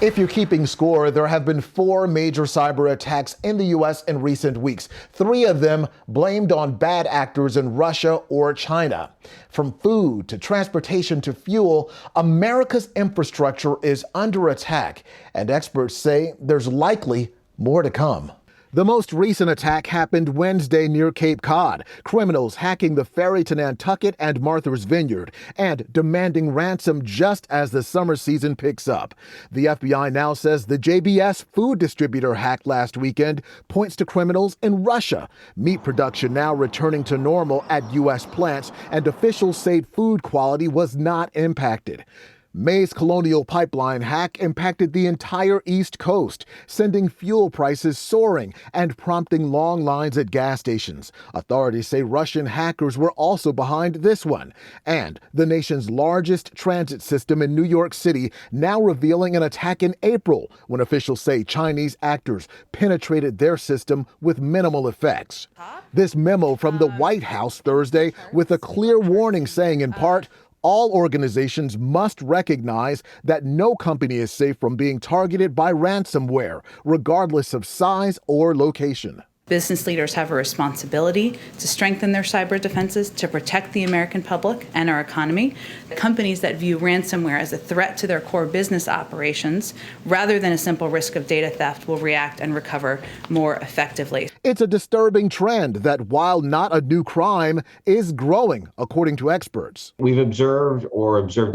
If you're keeping score, there have been 4 major cyber attacks in the U.S. in recent weeks, 3 of them blamed on bad actors in Russia or China. From food to transportation to fuel, America's infrastructure is under attack, and experts say there's likely more to come. The most recent attack happened Wednesday near Cape Cod, criminals hacking the ferry to Nantucket and Martha's Vineyard and demanding ransom just as the summer season picks up. The FBI now says the JBS food distributor hack last weekend points to criminals in Russia. Meat production now returning to normal at U.S. plants, and officials say food quality was not impacted. May's Colonial Pipeline hack impacted the entire East Coast, sending fuel prices soaring and prompting long lines at gas stations. Authorities say Russian hackers were also behind this one. And the nation's largest transit system in New York City now revealing an attack in April, when officials say Chinese actors penetrated their system with minimal effects. This memo from the White House Thursday with a clear warning saying, in part, all organizations must recognize that no company is safe from being targeted by ransomware, regardless of size or location. Business leaders have a responsibility to strengthen their cyber defenses to protect the American public and our economy. Companies that view ransomware as a threat to their core business operations, rather than a simple risk of data theft, will react and recover more effectively. It's a disturbing trend that, while not a new crime, is growing, according to experts. We've observed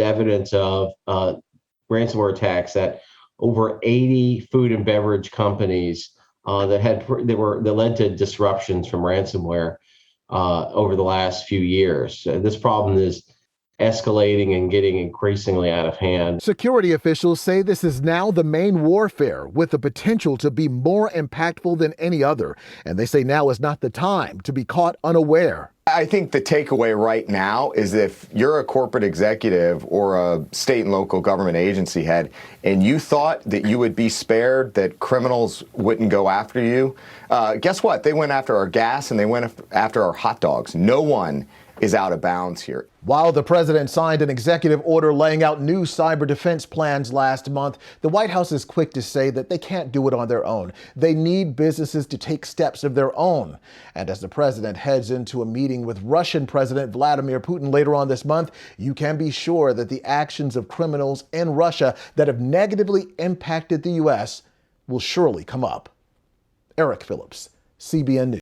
evidence of ransomware attacks at over 80 food and beverage companies that led to disruptions from ransomware over the last few years. This problem is escalating and getting increasingly out of hand. Security officials say this is now the main warfare, with the potential to be more impactful than any other. And they say now is not the time to be caught unaware. I think the takeaway right now is if you're a corporate executive or a state and local government agency head and you thought that you would be spared, that criminals wouldn't go after you, guess what? They went after our gas and they went after our hot dogs. No one is out of bounds here. While the president signed an executive order laying out new cyber defense plans last month, the White House is quick to say that they can't do it on their own. They need businesses to take steps of their own. And as the president heads into a meeting with Russian President Vladimir Putin later on this month, you can be sure that the actions of criminals in Russia that have negatively impacted the U.S. will surely come up. Eric Phillips, CBN News.